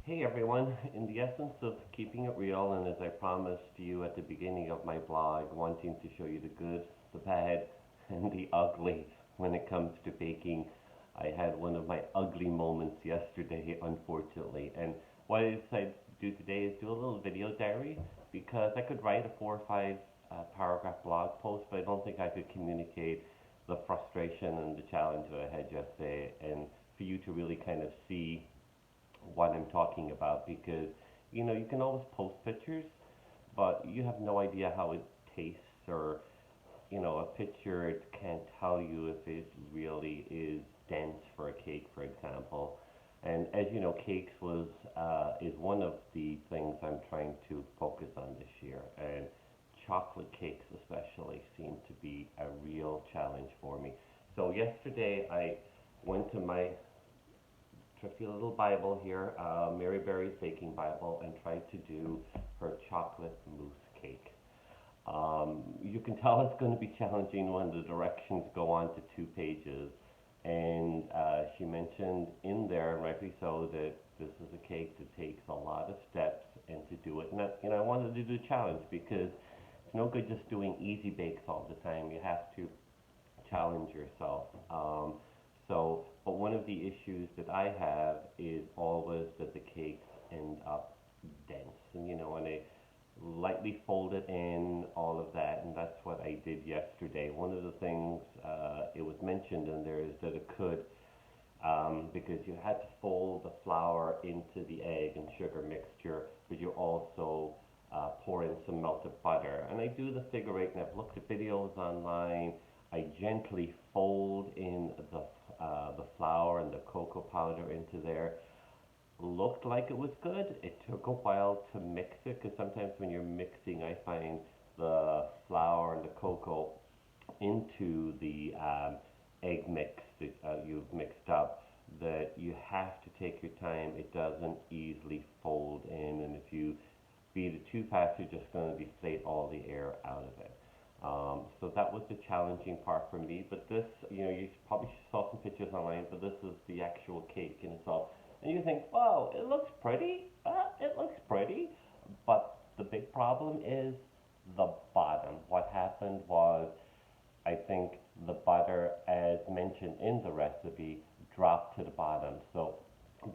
Hey everyone, in the essence of keeping it real, and as I promised you at the beginning of my blog, wanting to show you the good, the bad, and the ugly when it comes to baking, I had one of my ugly moments yesterday, unfortunately. And what I decided to do today is do a little video diary because I could write a 4 or 5 paragraph blog post, but I don't think I could communicate the frustration and the challenge that I had yesterday, and for you to really kind of see what I'm talking about because you can always post pictures, but you have no idea how it tastes, or a picture it can't tell you if it really is dense for a cake, for example. And as you know, cakes was is one of the things I'm trying to focus on this year, and chocolate cakes especially seem to be a real challenge for me. So yesterday I went to my trusty little Bible here, Mary Berry's Baking Bible, and tried to do her chocolate mousse cake. You can tell it's going to be challenging when the directions go on to 2 pages. And she mentioned in there, and rightly so, that this is a cake that takes a lot of steps and to do it. And I wanted to do the challenge because it's no good just doing easy bakes all the time. You have to challenge yourself. But one of the issues that I have is always that the cakes end up dense, and when I lightly fold it in, all of that, and that's what I did yesterday. One of the things it was mentioned in there is that it could, because you had to fold the flour into the egg and sugar mixture, but you also pour in some melted butter. And I do the figure eight, and I've looked at videos online. I gently fold in the flour and the cocoa powder into there. Looked like it was good. It took a while to mix it because sometimes when you're mixing, I find the flour and the cocoa into the egg mix that you've mixed up, that you have to take your time. It doesn't easily fold in, and if you beat it too fast, you're just going to deflate all the air out of it. So that was the challenging part for me. But this, you probably saw some pictures online, but this is the actual cake in itself. And you think, wow, it looks pretty. It looks pretty. But the big problem is the bottom. What happened was, I think the butter, as mentioned in the recipe, dropped to the bottom. So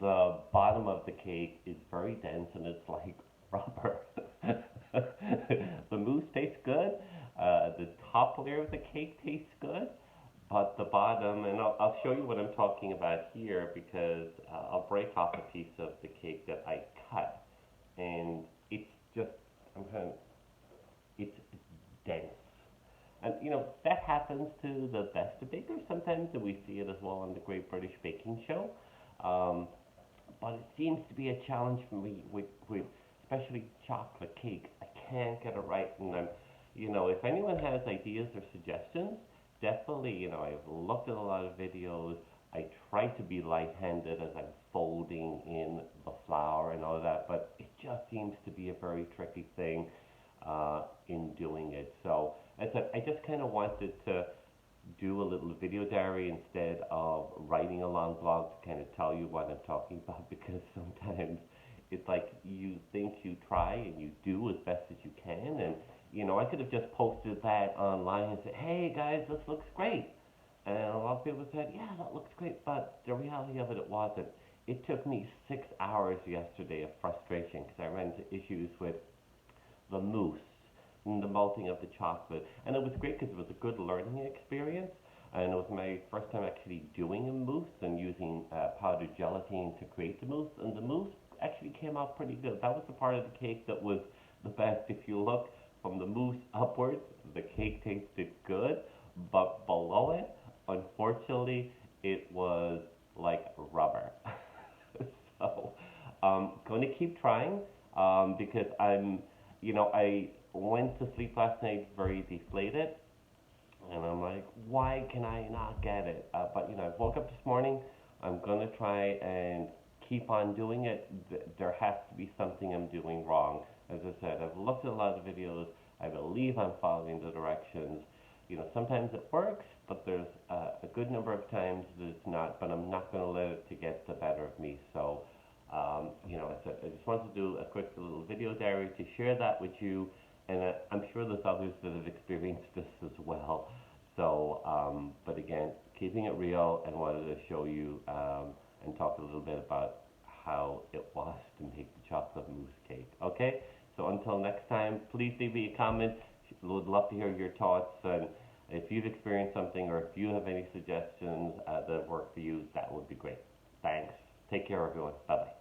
the bottom of the cake is very dense and it's like rubber. The mousse tastes good. The top layer of the cake tastes good, but the bottom, and I'll show you what I'm talking about here because I'll break off a piece of the cake that I cut, and it's just, it's dense. And that happens to the best of bakers sometimes, and we see it as well on the Great British Baking Show. But it seems to be a challenge for me with especially chocolate cakes. I can't get it right, and if anyone has ideas or suggestions, definitely, I've looked at a lot of videos. I try to be light-handed as I'm folding in the flour and all of that, but it just seems to be a very tricky thing in doing it. So, as I said, I just kind of wanted to do a little video diary instead of writing a long blog to kind of tell you what I'm talking about, because sometimes it's like you think you try and you do as best as you can, and I could have just posted that online and said, hey guys, this looks great. And a lot of people said, yeah, that looks great, but the reality of it, it wasn't. It took me 6 hours yesterday of frustration because I ran into issues with the mousse and the melting of the chocolate. And it was great because it was a good learning experience. And it was my first time actually doing a mousse and using powdered gelatin to create the mousse. And the mousse actually came out pretty good. That was the part of the cake that was the best. If you look from the mousse upwards, the cake tasted good, but below it, unfortunately, it was like rubber. So I'm going to keep trying because I went to sleep last night very deflated, and I'm like, why can I not get it? But I woke up this morning. I'm going to try and keep on doing it. There has to be something I'm doing wrong. As I said, I've looked at a lot of videos. I believe I'm following the directions. Sometimes it works, but there's a good number of times that it's not. But I'm not going to let it to get the better of me. So You know, I just wanted to do a quick little video diary to share that with you, and I'm sure there's others that have experienced this as well. So, but again, keeping it real, and wanted to show you and talk a little bit about how it was to make the chocolate mousse cake. Okay, so until next time, please leave me a comment. Would love to hear your thoughts, and if you've experienced something or if you have any suggestions that work for you, that would be great. Thanks. Take care, everyone. Bye bye.